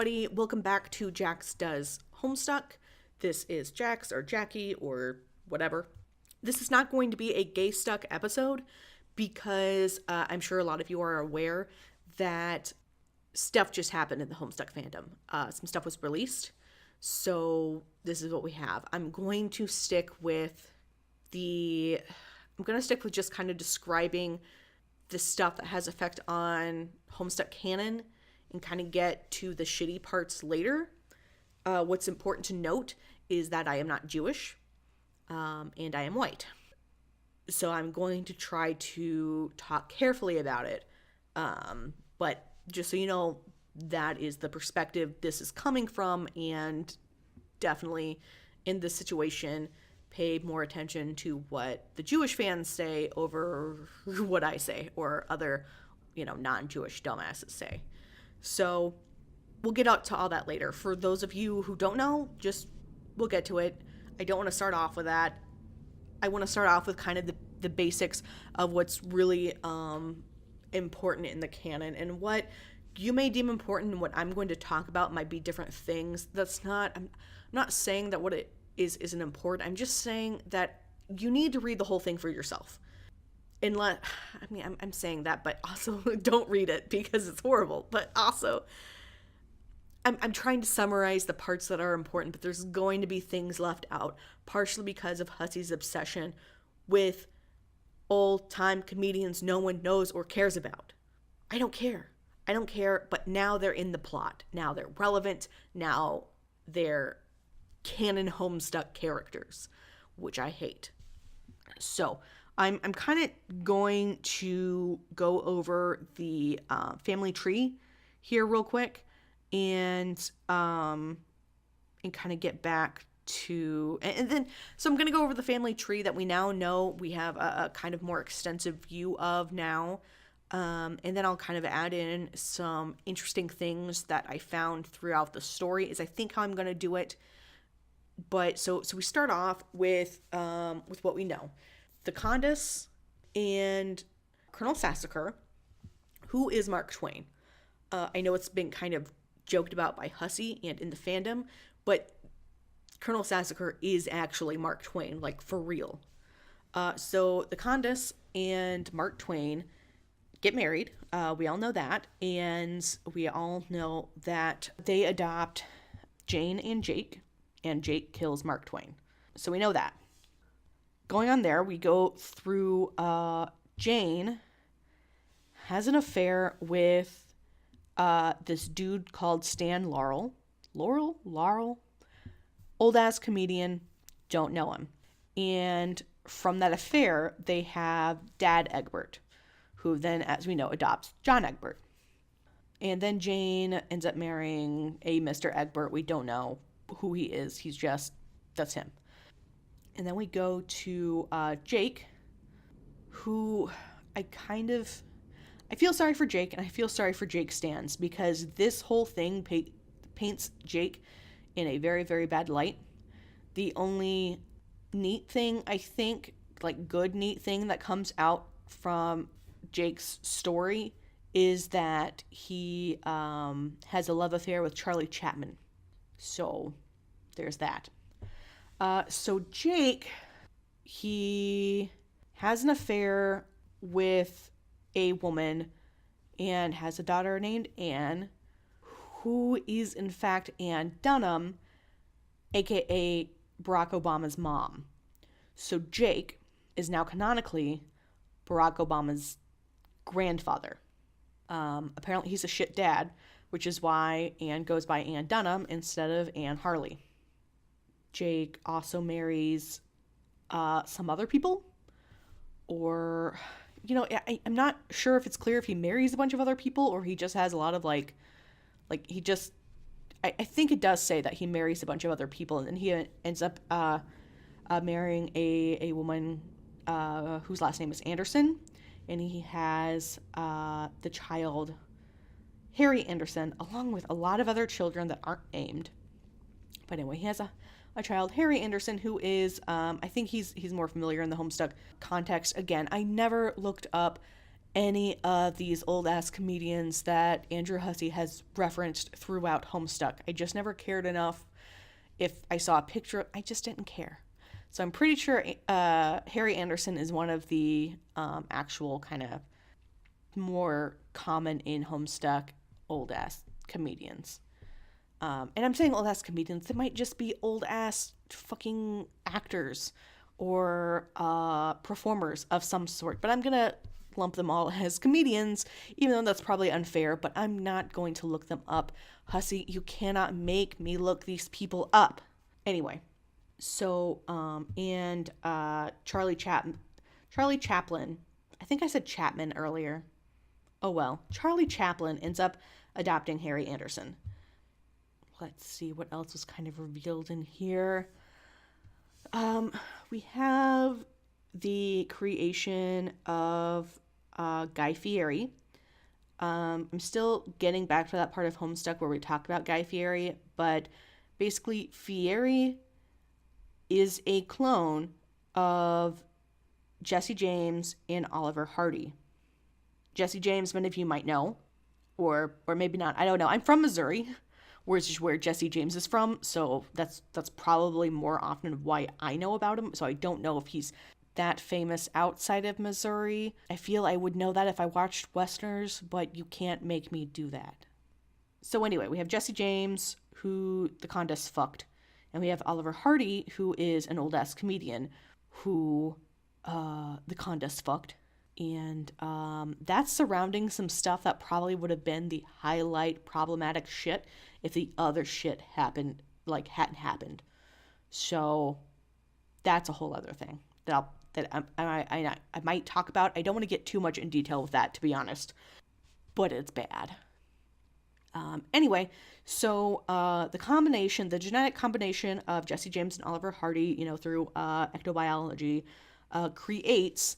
everybody. Welcome back to Jax Does Homestuck. This is Jax or Jackie or whatever. This is not going to be a gay stuck episode because I'm sure a lot of you are aware that stuff just happened in the Homestuck fandom. Some stuff was released, so this is what we have. I'm going to stick with just kind of describing the stuff that has effect on Homestuck canon and kind of get to the shitty parts later. What's important to note is that I am not Jewish, and I am white. So I'm going to try to talk carefully about it. But just so you know, that is the perspective this is coming from, and definitely in this situation, pay more attention to what the Jewish fans say over what I say or other, non-Jewish dumbasses say. So we'll get out to all that later. For those of you who don't know, we'll get to it. I don't want to start off with that. I want to start off with kind of the basics of what's really important in the canon, and what you may deem important and what I'm going to talk about might be different things. I'm not saying that what it isn't important. I'm just saying that you need to read the whole thing for yourself. I'm saying that, but also don't read it because it's horrible. But also, I'm trying to summarize the parts that are important, but there's going to be things left out, partially because of Hussey's obsession with old-time comedians no one knows or cares about. I don't care, but now they're in the plot. Now they're relevant. Now they're canon Homestuck characters, which I hate. So I'm kind of going to go over the family tree here real quick, and kind of get back to, so I'm going to go over the family tree that we now know we have a kind of more extensive view of now, and then I'll kind of add in some interesting things that I found throughout the story, is I think how I'm going to do it. But so we start off with what we know. The Condis and Colonel Sassacre, who is Mark Twain. I know it's been kind of joked about by Hussey and in the fandom, but Colonel Sassacre is actually Mark Twain, like for real. So the Condis and Mark Twain get married. We all know that. And we all know that they adopt Jane and Jake kills Mark Twain. So we know that. Going on there, we go through Jane has an affair with this dude called Stan Laurel. Laurel? Old-ass comedian, don't know him. And from that affair, they have Dad Egbert, who then, as we know, adopts John Egbert. And then Jane ends up marrying a Mr. Egbert. We don't know who he is. That's him. And then we go to Jake, who I feel sorry for Jake, and I feel sorry for Jake stans, because this whole thing paints Jake in a very, very bad light. The only neat thing, I think, good neat thing that comes out from Jake's story is that he has a love affair with Charlie Chapman. So there's that. So Jake, he has an affair with a woman and has a daughter named Anne, who is in fact Ann Dunham, aka Barack Obama's mom. So Jake is now canonically Barack Obama's grandfather. Apparently he's a shit dad, which is why Anne goes by Ann Dunham instead of Anne Harley. Jake also marries some other people, or, I'm not sure if it's clear if he marries a bunch of other people or he just has a lot of I think it does say that he marries a bunch of other people, and then he ends up marrying a woman whose last name is Anderson, and he has the child Harry Anderson, along with a lot of other children that aren't named. But anyway, he has a child, Harry Anderson, who is, I think he's more familiar in the Homestuck context. Again, I never looked up any of these old ass comedians that Andrew Hussey has referenced throughout Homestuck. I just never cared enough. If I saw a picture, I just didn't care. So I'm pretty sure Harry Anderson is one of the actual kind of more common in Homestuck old ass comedians. And I'm saying old ass comedians, they might just be old ass fucking actors or performers of some sort. But I'm going to lump them all as comedians, even though that's probably unfair, but I'm not going to look them up. Hussey, you cannot make me look these people up. Anyway, so, Charlie Chaplin, I think I said Chapman earlier. Oh well, Charlie Chaplin ends up adopting Harry Anderson. Let's see what else was kind of revealed in here. We have the creation of Guy Fieri. I'm still getting back to that part of Homestuck where we talk about Guy Fieri, but basically Fieri is a clone of Jesse James and Oliver Hardy. Jesse James, many of you might know, or maybe not. I don't know. I'm from Missouri, which is where Jesse James is from, so that's probably more often why I know about him. So I don't know if he's that famous outside of Missouri. I feel I would know that if I watched Westerners, but you can't make me do that. So anyway, we have Jesse James, who the Condes fucked, and we have Oliver Hardy, who is an old-ass comedian, who the Condes fucked. And that's surrounding some stuff that probably would have been the highlight problematic shit if the other shit hadn't happened. So that's a whole other thing that I might talk about. I don't want to get too much in detail with that, to be honest, but it's bad. Anyway, so the genetic combination of Jesse James and Oliver Hardy, through ectobiology, creates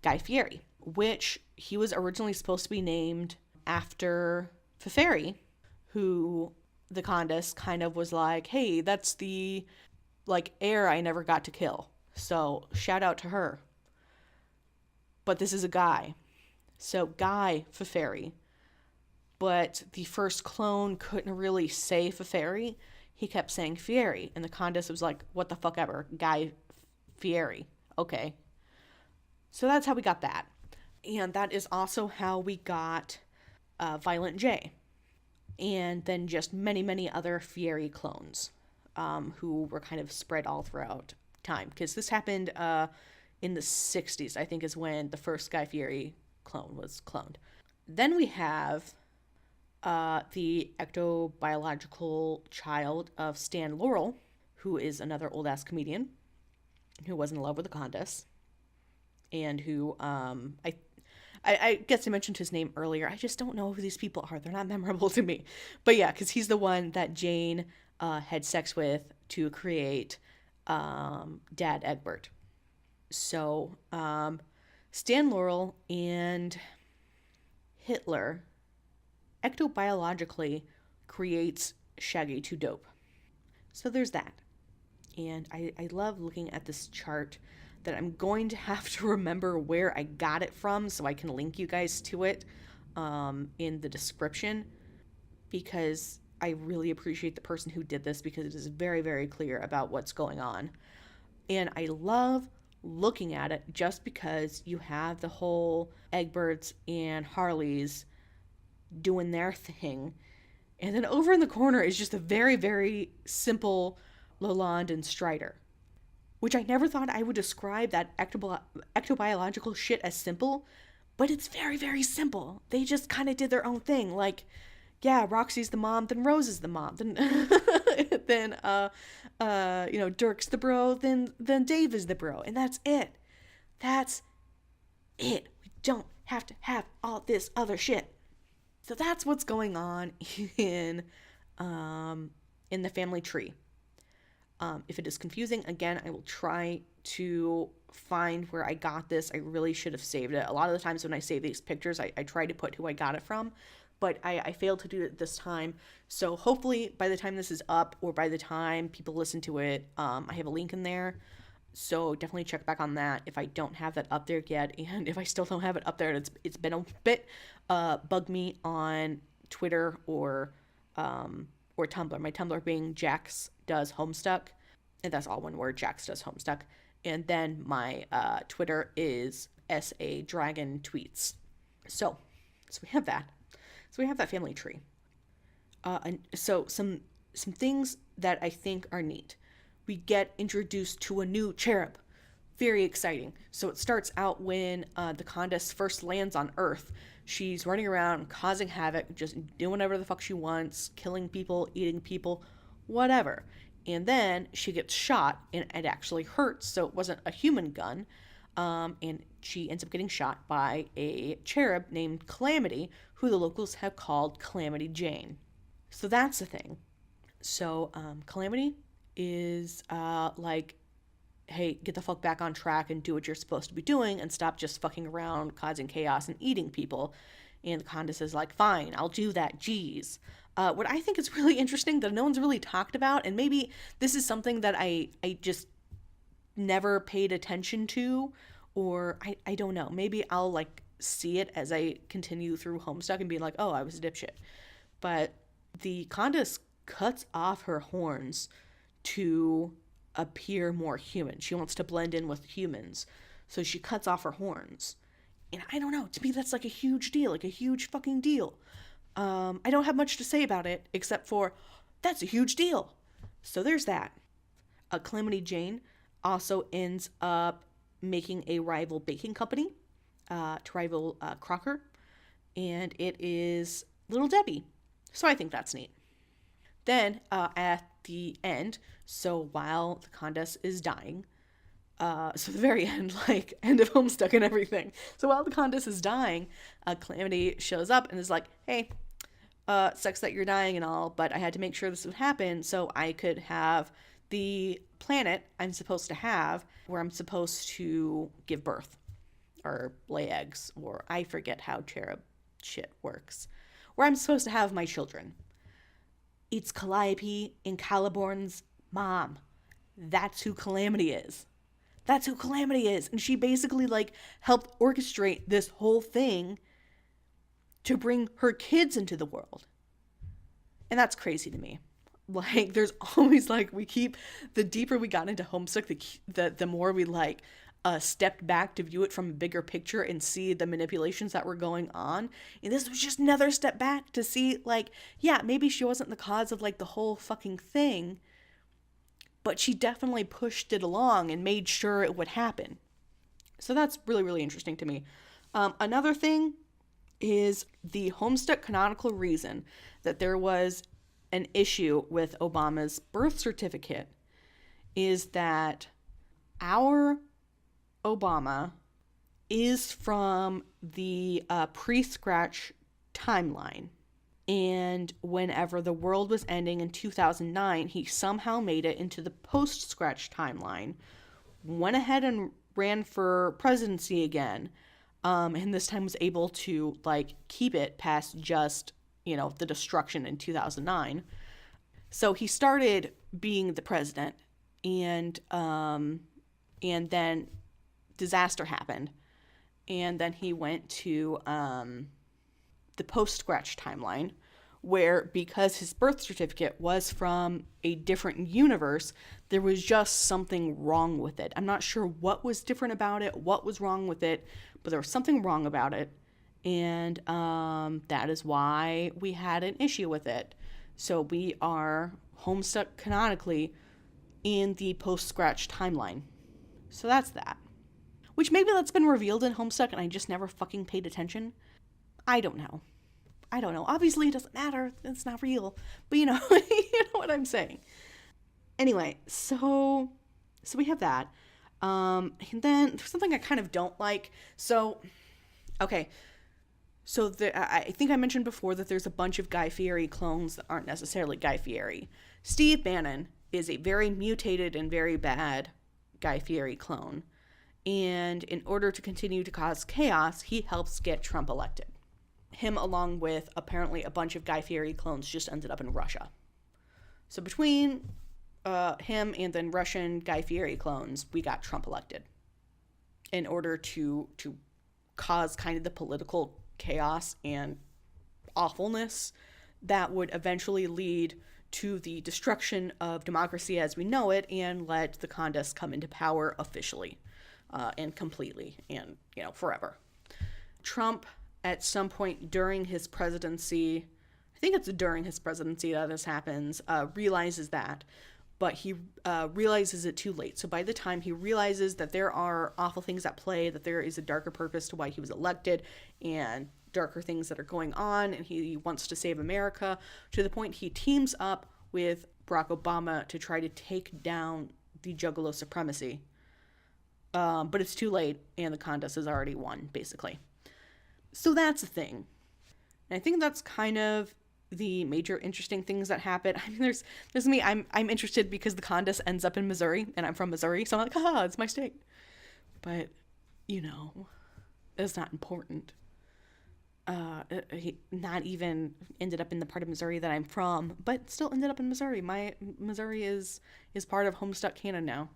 Guy Fieri, which he was originally supposed to be named after Feferi, who the Condes kind of was like, hey, that's the heir I never got to kill. So shout out to her. But this is a guy. So Guy Feferi. But the first clone couldn't really say Feferi. He kept saying Fieri. And the Condes was like, what the fuck ever. Guy Fieri. Okay. So that's how we got that. And that is also how we got Violent J. And then just many, many other Fieri clones who were kind of spread all throughout time. Because this happened in the 60s, I think, is when the first Guy Fieri clone was cloned. Then we have the ectobiological child of Stan Laurel, who is another old-ass comedian who was in love with the Condes. And who, I guess I mentioned his name earlier. I just don't know who these people are. They're not memorable to me. But yeah, because he's the one that Jane had sex with to create Dad Egbert. So Stan Laurel and Hitler ectobiologically creates Shaggy 2 Dope. So there's that. And I love looking at this chart that I'm going to have to remember where I got it from so I can link you guys to it in the description, because I really appreciate the person who did this, because it is very, very clear about what's going on. And I love looking at it just because you have the whole Egberts and Harleys doing their thing. And then over in the corner is just a very, very simple Lalonde and Strider, which I never thought I would describe that ectobiological shit as simple, but it's very, very simple. They just kind of did their own thing. Like, yeah, Roxy's the mom, then Rose is the mom, then Dirk's the bro, then Dave is the bro, and that's it. That's it. We don't have to have all this other shit. So that's what's going on in the family tree. If it is confusing, again, I will try to find where I got this. I really should have saved it. A lot of the times when I save these pictures, I try to put who I got it from, but I failed to do it this time. So hopefully by the time this is up, or by the time people listen to it, I have a link in there So definitely check back on that if I don't have that up there yet. And if I still don't have it up there, it's been a bit, bug me on Twitter or Tumblr. My Tumblr being Jax Does Homestuck, and that's all one word, Jax Does Homestuck. And then my Twitter is SA Dragon Tweets. So we have that. So we have that family tree. And so some things that I think are neat. We get introduced to a new cherub. Very exciting. So it starts out when the Condess first lands on Earth. She's running around, causing havoc, just doing whatever the fuck she wants, killing people, eating people, whatever. And then she gets shot, and it actually hurts, so it wasn't a human gun. And she ends up getting shot by a cherub named Calamity, who the locals have called Calamity Jane. So that's the thing. So Calamity is like, hey, get the fuck back on track and do what you're supposed to be doing and stop just fucking around, causing chaos and eating people. And the Condess is like, fine, I'll do that, geez. What I think is really interesting that no one's really talked about, and maybe this is something that I just never paid attention to, or I don't know. Maybe I'll like see it as I continue through Homestuck and be like, oh, I was a dipshit. But the Condess cuts off her horns to appear more human. She wants to blend in with humans. So she cuts off her horns. And I don't know, to me that's like a huge deal, like a huge fucking deal. I don't have much to say about it except for that's a huge deal. So there's that. Calamity Jane also ends up making a rival baking company to rival Crocker. And it is Little Debbie. So I think that's neat. Then at the end, so while the Condess is dying, so the very end, like end of Homestuck and everything. So while the Condess is dying, Calamity shows up and is like, hey, sucks that you're dying and all, but I had to make sure this would happen so I could have the planet I'm supposed to have where I'm supposed to give birth or lay eggs, or I forget how cherub shit works, where I'm supposed to have my children. It's Calliope and Caliborn's mom. That's who Calamity is. That's who Calamity is. And she basically like helped orchestrate this whole thing to bring her kids into the world. And that's crazy to me. Like there's always like, the deeper we got into Homestuck, the more we like stepped back to view it from a bigger picture and see the manipulations that were going on. And this was just another step back to see like, yeah, maybe she wasn't the cause of like the whole fucking thing, but she definitely pushed it along and made sure it would happen. So that's really, really interesting to me. Another thing is the Homestuck canonical reason that there was an issue with Obama's birth certificate is that our Obama is from the pre-Scratch timeline. And whenever the world was ending in 2009, he somehow made it into the post-Scratch timeline, went ahead and ran for presidency again, and this time was able to, like, keep it past just, the destruction in 2009. So he started being the president, and then disaster happened, and then he went to the post-Scratch timeline, where because his birth certificate was from a different universe, there was just something wrong with it. I'm not sure what was different about it, what was wrong with it, but there was something wrong about it, and that is why we had an issue with it. So we are Homestuck canonically in the post-Scratch timeline. So that's that. Which maybe that's been revealed in Homestuck and I just never fucking paid attention. I don't know. Obviously it doesn't matter. It's not real. But you know what I'm saying. Anyway, so we have that. And then there's something I kind of don't like. So, okay. So I think I mentioned before that there's a bunch of Guy Fieri clones that aren't necessarily Guy Fieri. Steve Bannon is a very mutated and very bad Guy Fieri clone. And in order to continue to cause chaos, he helps get Trump elected. Him, along with apparently a bunch of Guy Fieri clones, just ended up in Russia. So between him and then Russian Guy Fieri clones, we got Trump elected in order to cause kind of the political chaos and awfulness that would eventually lead to the destruction of democracy as we know it and let the condes come into power officially and completely and, forever. Trump, at some point during his presidency, I think it's during his presidency that this happens, realizes that, but he realizes it too late. So by the time he realizes that there are awful things at play, that there is a darker purpose to why he was elected, and darker things that are going on, and he wants to save America, to the point he teams up with Barack Obama to try to take down the Juggalo supremacy. But it's too late, and the Condes has already won, basically. So that's the thing. And I think that's kind of the major interesting things that happen. I mean, there's me. I'm interested because the Condes ends up in Missouri, and I'm from Missouri, so I'm like, it's my state. But, it's not important. He not even ended up in the part of Missouri that I'm from, but still ended up in Missouri. My Missouri is part of Homestuck canon now.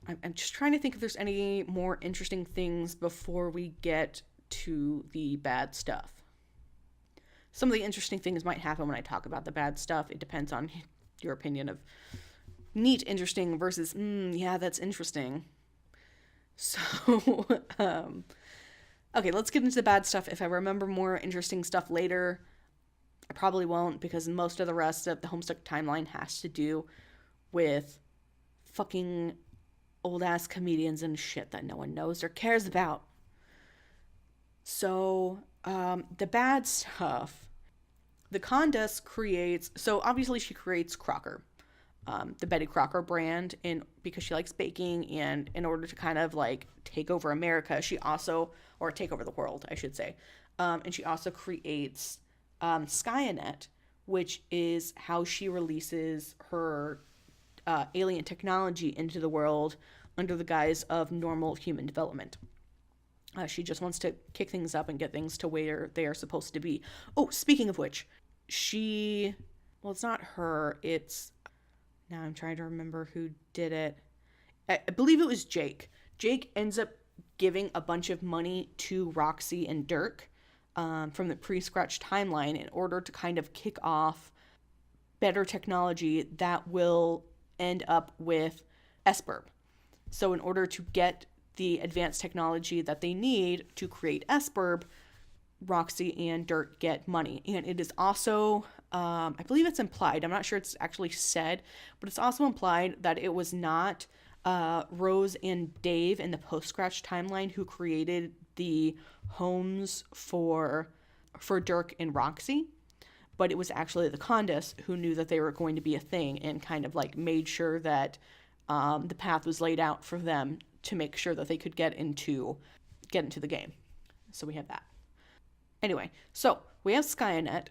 I'm just trying to think if there's any more interesting things before we get to the bad stuff. Some of the interesting things might happen when I talk about the bad stuff. It depends on your opinion of neat, interesting versus, yeah, that's interesting. So, okay, let's get into the bad stuff. If I remember more interesting stuff later, I probably won't, because most of the rest of the Homestuck timeline has to do with fucking old-ass comedians and shit that no one knows or cares about. So, the bad stuff, the Condes creates, so obviously she creates Crocker, the Betty Crocker brand, because she likes baking, and in order to kind of like take over America, or take over the world, I should say. And she also creates Skaianet, which is how she releases her alien technology into the world under the guise of normal human development. She just wants to kick things up and get things to where they are supposed to be. Oh, speaking of which, it's not her, now I'm trying to remember who did it. I believe it was Jake. Jake ends up giving a bunch of money to Roxy and Dirk from the pre-scratch timeline in order to kind of kick off better technology that will end up with SBURB. So in order to get the advanced technology that they need to create SBURB, Roxy and Dirk get money. And it is also, I believe it's implied, I'm not sure it's actually said, but it's also implied that it was not Rose and Dave in the post-scratch timeline who created the homes for Dirk and Roxy, but it was actually the Condes who knew that they were going to be a thing and kind of like made sure that the path was laid out for them to make sure that they could get into the game. So we have that. Anyway, so we have Skaianet,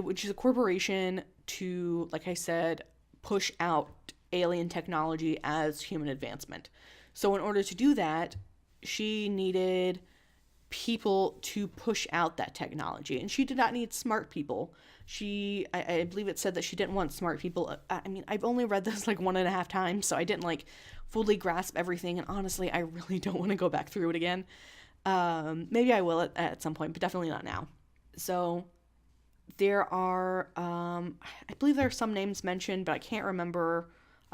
which is a corporation to, like I said, push out alien technology as human advancement. So in order to do that, she needed people to push out that technology, and she did not need smart people. I believe it said that she didn't want smart people. I mean, I've only read this like 1.5 times, so I didn't like fully grasp everything, and honestly, I really don't want to go back through it again. Maybe I will at some point, but definitely not now. So there are, I believe there are some names mentioned, but I can't remember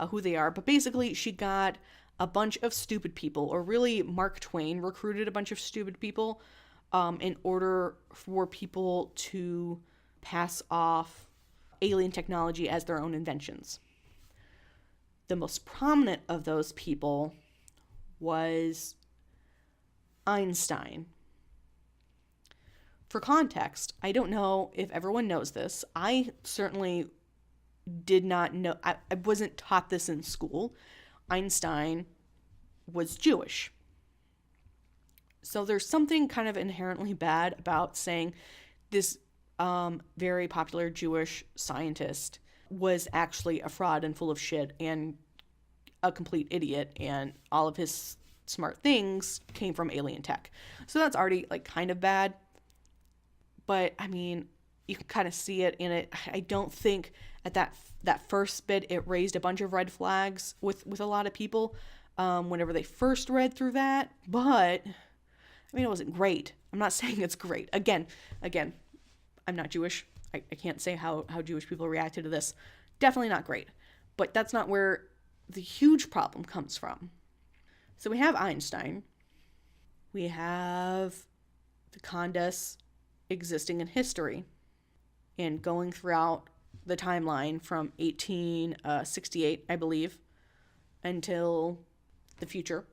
who they are. But basically, she got a bunch of stupid people, or really Mark Twain recruited a bunch of stupid people in order for people to pass off alien technology as their own inventions. The most prominent of those people was Einstein. For context, I don't know if everyone knows this. I certainly did not know. I wasn't taught this in school. Einstein was Jewish. So there's something kind of inherently bad about saying this very popular Jewish scientist was actually a fraud and full of shit and a complete idiot, and all of his smart things came from alien tech. So that's already like kind of bad. But I mean, you can kind of see it in it. I don't think At that first bit, it raised a bunch of red flags with a lot of people whenever they first read through that. But I mean, it wasn't great. I'm not saying it's great. Again, I'm not Jewish. I can't say how Jewish people reacted to this. Definitely not great. But that's not where the huge problem comes from. So we have Einstein. We have the Condes existing in history and going throughout the timeline from 1868, I believe, until the future.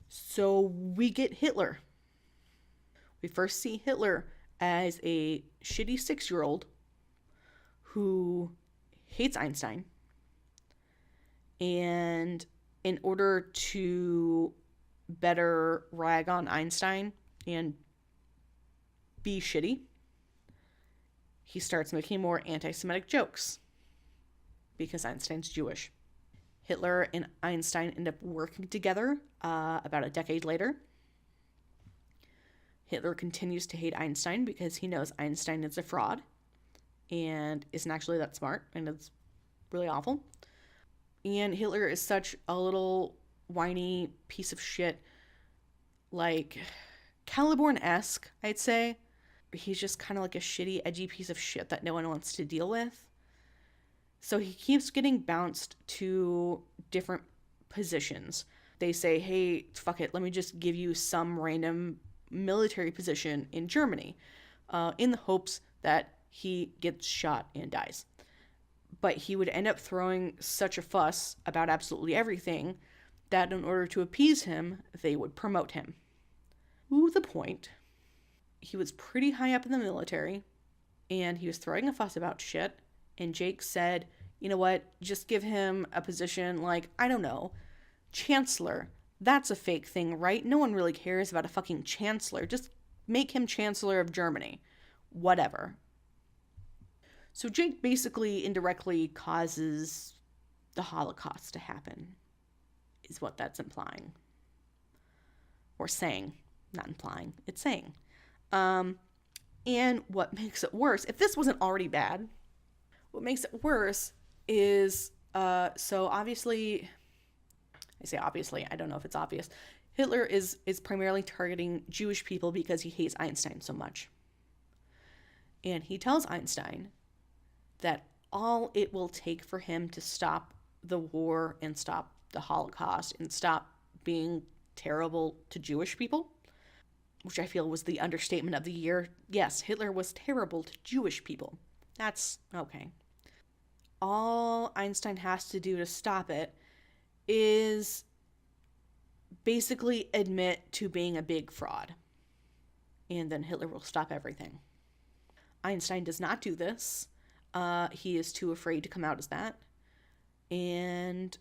So we get Hitler. We first see Hitler as a shitty 6-year-old who hates Einstein. And in order to better rag on Einstein and be shitty, he starts making more anti-Semitic jokes because Einstein's Jewish. Hitler and Einstein end up working together about a decade later. Hitler continues to hate Einstein because he knows Einstein is a fraud and isn't actually that smart, and it's really awful. And Hitler is such a little whiny piece of shit, like Caliborn-esque, I'd say. He's just kind of like a shitty, edgy piece of shit that no one wants to deal with. So he keeps getting bounced to different positions. They say, hey, fuck it, let me just give you some random military position in Germany, in the hopes that he gets shot and dies. But he would end up throwing such a fuss about absolutely everything that in order to appease him, they would promote him. To the point, he was pretty high up in the military, and he was throwing a fuss about shit, and Jake said, you know what, just give him a position like, I don't know, chancellor. That's a fake thing, right? No one really cares about a fucking chancellor. Just make him chancellor of Germany. Whatever. So Jake basically indirectly causes the Holocaust to happen, is what that's implying. Or saying. Not implying. It's saying. And what makes it worse, if this wasn't already bad, what makes it worse is, so obviously, I say obviously, I don't know if it's obvious, Hitler is primarily targeting Jewish people because he hates Einstein so much. And he tells Einstein that all it will take for him to stop the war and stop the Holocaust and stop being terrible to Jewish people, which I feel was the understatement of the year. Yes, Hitler was terrible to Jewish people. That's okay. All Einstein has to do to stop it is basically admit to being a big fraud. And then Hitler will stop everything. Einstein does not do this. He is too afraid to come out as that. And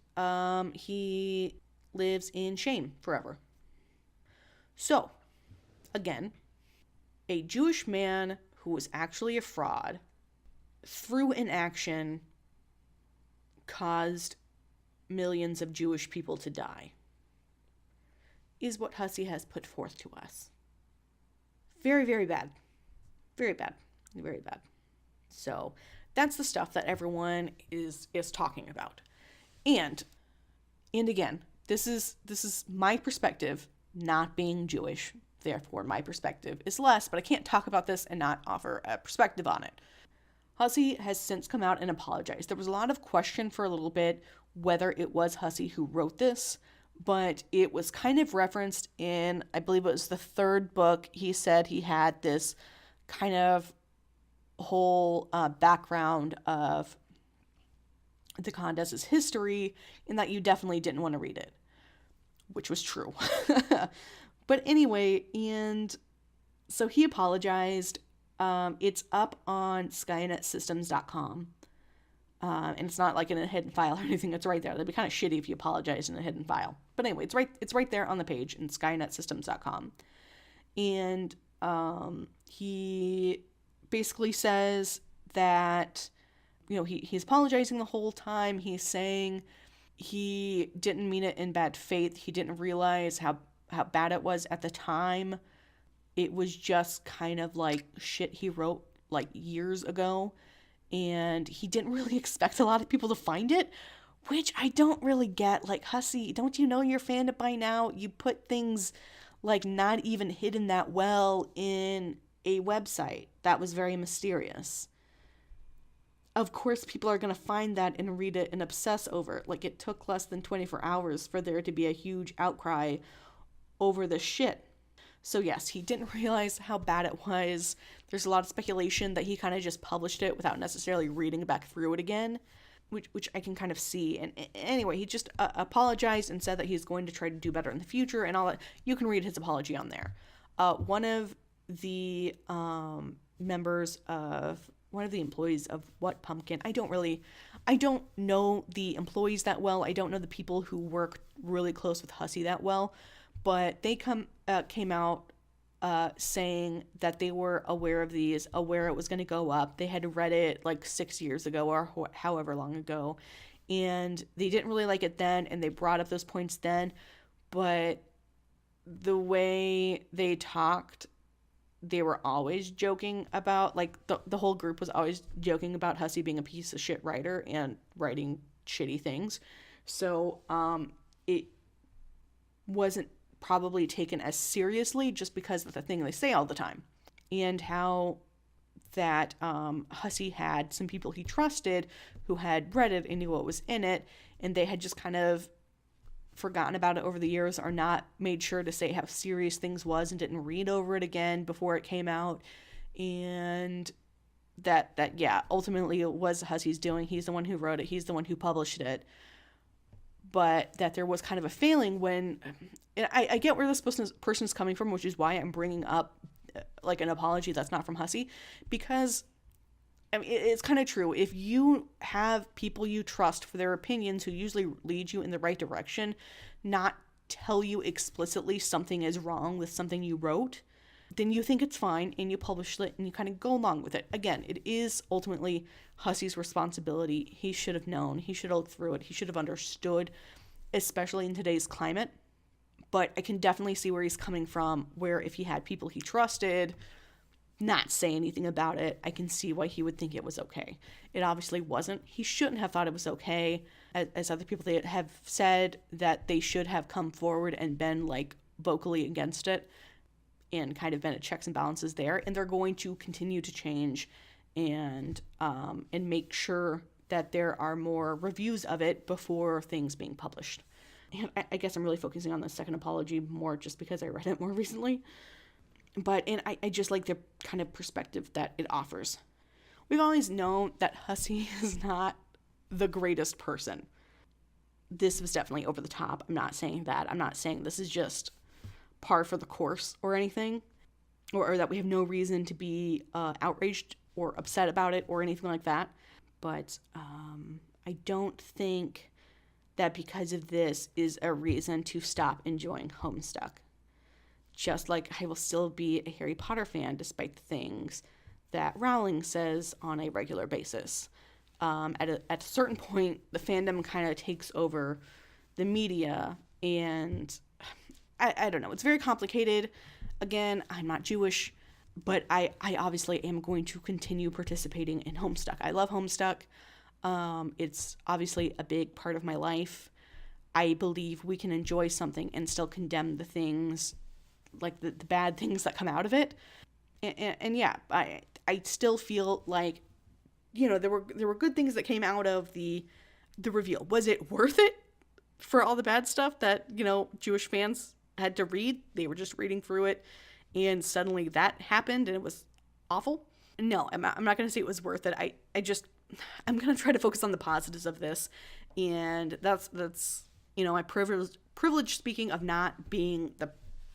he lives in shame forever. So, again, a Jewish man who was actually a fraud, through inaction, caused millions of Jewish people to die, is what Hussey has put forth to us. Very, very bad. Very bad. Very bad. So that's the stuff that everyone is talking about. And again, this is my perspective, not being Jewish. Therefore, my perspective is less, but I can't talk about this and not offer a perspective on it. Hussey has since come out and apologized. There was a lot of question for a little bit whether it was Hussey who wrote this, but it was kind of referenced in, I believe it was the third book. He said he had this kind of whole background of the Condes's history, and that you definitely didn't want to read it, which was true. But anyway, and so he apologized. It's up on SkaianetSystems.com. And it's not like in a hidden file or anything. It's right there. That'd be kind of shitty if you apologized in a hidden file. But anyway, it's right there on the page in SkaianetSystems.com. And he basically says that, he's apologizing the whole time. He's saying he didn't mean it in bad faith. He didn't realize how bad it was at the time. It was just kind of like shit he wrote like years ago. and he didn't really expect a lot of people to find it, which I don't really get. Like, Hussey, don't you know your fandom by now? You put things like not even hidden that well in a website. That was very mysterious. Of course, people are going to find that and read it and obsess over it. Like, it took less than 24 hours for there to be a huge outcry over this shit. So yes, he didn't realize how bad it was. There's a lot of speculation that he kind of just published it without necessarily reading back through it again, which I can kind of see. And anyway, he just apologized and said that he's going to try to do better in the future and all that. You can read his apology on there. One of the employees of What Pumpkin, I don't know the employees that well. I don't know the people who work really close with Hussey that well, but they came out saying that they were aware of these, aware it was going to go up. They had read it like 6 years ago or however long ago, and they didn't really like it then, and they brought up those points then, but the way they talked, they were always joking about, like, the whole group was always joking about Hussey being a piece of shit writer and writing shitty things. So it wasn't probably taken as seriously just because of the thing they say all the time. And how that Hussey had some people he trusted who had read it and knew what was in it, and they had just kind of forgotten about it over the years or not made sure to say how serious things was and didn't read over it again before it came out. And that yeah, ultimately it was Hussey's doing. He's the one who wrote it. He's the one who published it. But that there was kind of a failing when, and I get where this person's coming from, which is why I'm bringing up like an apology that's not from Hussey, because I mean, it's kind of true. If you have people you trust for their opinions who usually lead you in the right direction, not tell you explicitly something is wrong with something you wrote, then you think it's fine and you publish it and you kind of go along with it. Again, it is ultimately Hussey's responsibility. He should have known. He should have looked through it. He should have understood, especially in today's climate. But I can definitely see where he's coming from, where if he had people he trusted not say anything about it, I can see why he would think it was okay. It obviously wasn't. He shouldn't have thought it was okay. As other people that have said that they should have come forward and been like vocally against it and kind of been at checks and balances there. And they're going to continue to change and make sure that there are more reviews of it before things being published. And I guess I'm really focusing on the second apology more just because I read it more recently. And I just like the kind of perspective that it offers. We've always known that Hussey is not the greatest person. This was definitely over the top. I'm not saying that. I'm not saying this is just par for the course or anything, or that we have no reason to be outraged or upset about it or anything like that. But I don't think that because of this is a reason to stop enjoying Homestuck. Just like I will still be a Harry Potter fan despite the things that Rowling says on a regular basis. At a certain point, the fandom kind of takes over the media, and I don't know. It's very complicated. Again, I'm not Jewish, but I obviously am going to continue participating in Homestuck. I love Homestuck. It's obviously a big part of my life. I believe we can enjoy something and still condemn the things, like the bad things that come out of it. And yeah, I still feel like, you know, there were good things that came out of the reveal. Was it worth it for all the bad stuff that, you know, Jewish fans had to read? They were just reading through it and suddenly that happened and it was awful. No, I'm not going to say it was worth it. I'm going to try to focus on the positives of this. And that's you know, my privilege speaking of not being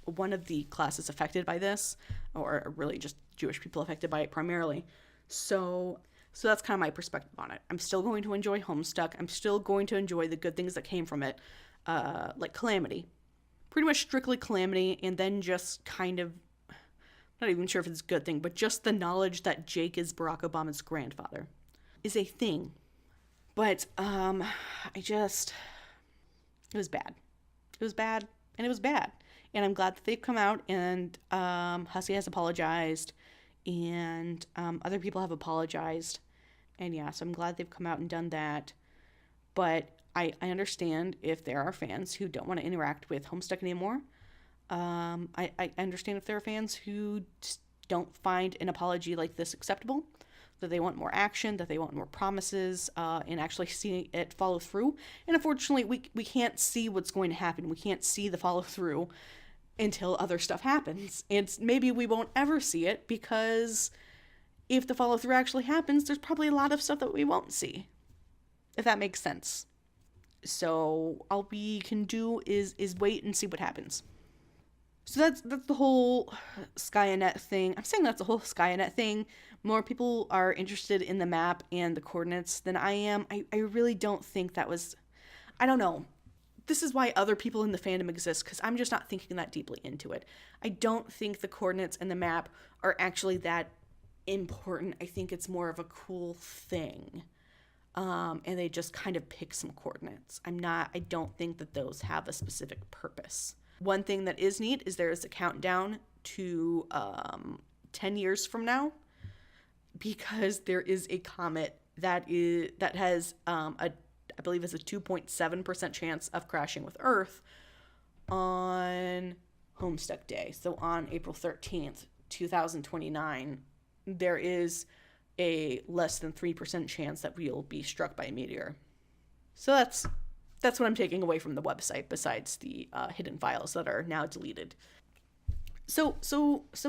one of the classes affected by this, or really just Jewish people affected by it primarily. So that's kind of my perspective on it. I'm still going to enjoy Homestuck. I'm still going to enjoy the good things that came from it, like Calamity. Pretty much strictly Calamity, and then just kind of, I'm not even sure if it's a good thing, but just the knowledge that Jake is Barack Obama's grandfather is a thing. But it was bad. It was bad, and it was bad. And I'm glad that they've come out, and Hussey has apologized, and other people have apologized. And yeah, so I'm glad they've come out and done that. But I understand if there are fans who don't want to interact with Homestuck anymore. I understand if there are fans who just don't find an apology like this acceptable, that they want more action, that they want more promises, and actually see it follow through. And unfortunately, we can't see what's going to happen. We can't see the follow through until other stuff happens. And maybe we won't ever see it, because if the follow through actually happens, there's probably a lot of stuff that we won't see, if that makes sense. So all we can do is wait and see what happens. So that's the whole Skaianet thing. I'm saying that's the whole Skaianet thing. More people are interested in the map and the coordinates than I am. I really don't think that was... I don't know. This is why other people in the fandom exist, because I'm just not thinking that deeply into it. I don't think the coordinates and the map are actually that important. I think it's more of a cool thing. And they just kind of pick some coordinates. I don't think that those have a specific purpose. One thing that is neat is there is a countdown to 10 years from now, because there is a comet that has I believe is a 2.7% chance of crashing with Earth on Homestuck Day. So on April 13th, 2029, there is a less than 3% chance that we'll be struck by a meteor. So that's what I'm taking away from the website, besides the hidden files that are now deleted. So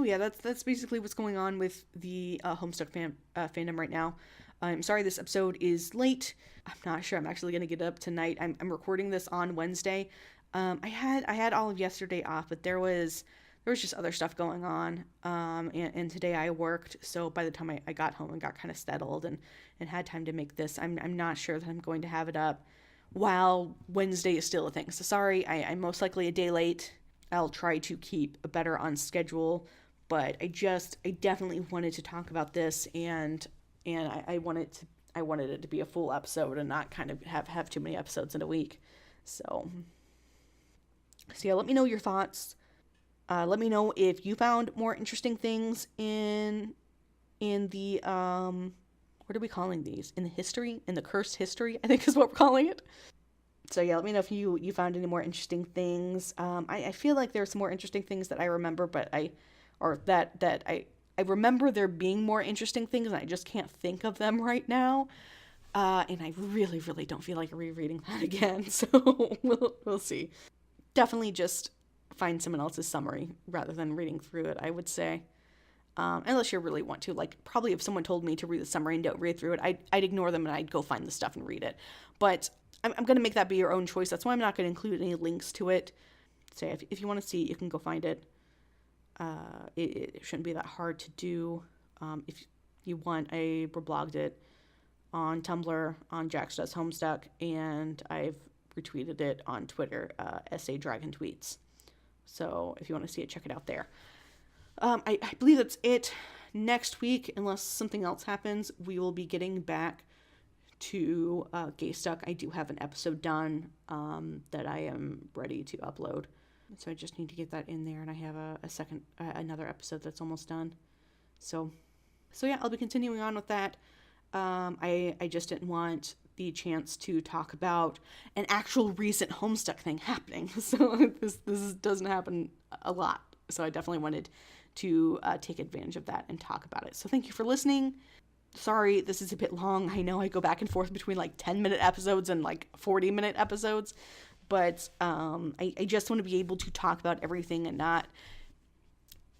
yeah, that's basically what's going on with the Homestuck fandom right now. I'm sorry this episode is late. I'm not sure I'm actually going to get up tonight. I'm recording this on Wednesday. I had all of yesterday off, but there was just other stuff going on. And today I worked, so by the time I got home and got kind of settled and had time to make this, I'm not sure that I'm going to have it up while Wednesday is still a thing. So sorry, I'm most likely a day late. I'll try to keep better on schedule, but I definitely wanted to talk about this, and I wanted it to be a full episode and not kind of have too many episodes in a week. So yeah, let me know your thoughts. Let me know if you found more interesting things in the what are we calling these? In the cursed history, I think is what we're calling it. So yeah, let me know if you found any more interesting things. I feel like there's some more interesting things that I remember, but I remember there being more interesting things, and I just can't think of them right now. And I really, really don't feel like rereading that again. So we'll see. Definitely just find someone else's summary rather than reading through it, I would say. Unless you really want to. Like, probably if someone told me to read the summary and don't read through it, I'd ignore them and I'd go find the stuff and read it. But I'm going to make that be your own choice. That's why I'm not going to include any links to it. So if you want to see it, you can go find it. It shouldn't be that hard to do. If you want, I reblogged it on Tumblr, on Jax Does Homestuck, and I've retweeted it on Twitter, SA Dragon Tweets. So if you want to see it, check it out there. I believe that's it. Next week, unless something else happens, we will be getting back to Gay Stuck. I do have an episode done that I am ready to upload. So I just need to get that in there, and I have another episode that's almost done. So yeah, I'll be continuing on with that. I just didn't want the chance to talk about an actual recent Homestuck thing happening. So this doesn't happen a lot. So I definitely wanted to take advantage of that and talk about it. So thank you for listening. Sorry, this is a bit long. I know I go back and forth between like 10-minute episodes and like 40-minute episodes, but I just want to be able to talk about everything and not...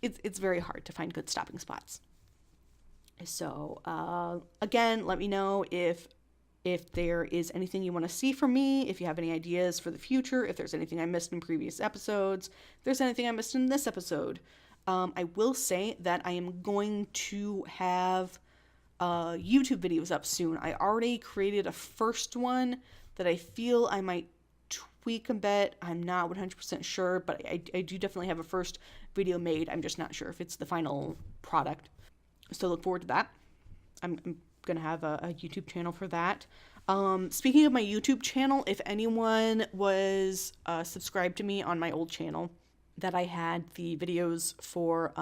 It's very hard to find good stopping spots. So again, let me know if there is anything you want to see from me, if you have any ideas for the future, if there's anything I missed in previous episodes, if there's anything I missed in this episode. I will say that I am going to have YouTube videos up soon. I already created a first one that I feel I might tweak a bit. I'm not 100% sure, but I do definitely have a first video made. I'm just not sure if it's the final product. So look forward to that. I'm going to have a YouTube channel for that. Speaking of my YouTube channel, if anyone was subscribed to me on my old channel, that I had the videos for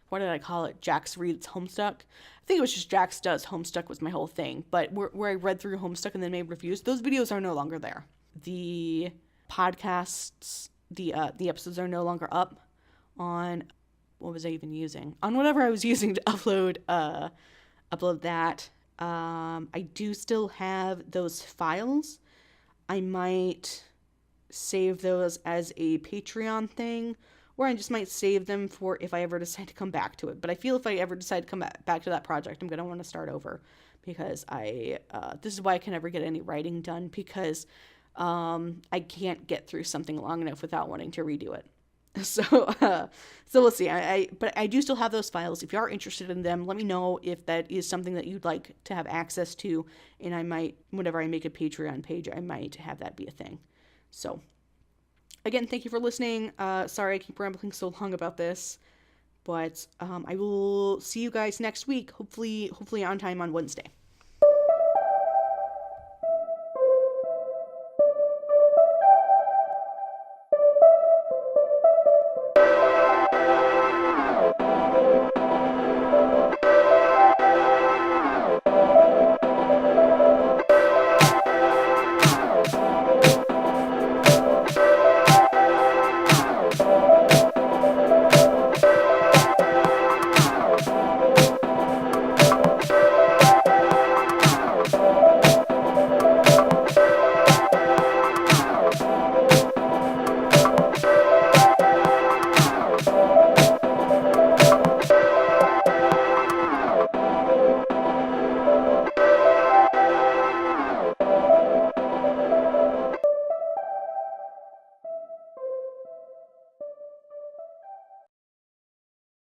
what did I call it? Jax Reads Homestuck. I think it was just Jax Does Homestuck was my whole thing. But where I read through Homestuck and then made reviews, those videos are no longer there. The podcasts, the episodes are no longer up on, what was I even using? On whatever I was using to upload that. I do still have those files. I might save those as a Patreon thing, or I just might save them for if I ever decide to come back to it. But I feel if I ever decide to come back to that project, I'm going to want to start over, because this is why I can never get any writing done, because I can't get through something long enough without wanting to redo it. So we'll see. But I do still have those files. If you are interested in them, let me know if that is something that you'd like to have access to, and I might, whenever I make a Patreon page, I might have that be a thing. So, again, thank you for listening. Sorry I keep rambling so long about this, but I will see you guys next week, hopefully on time on Wednesday.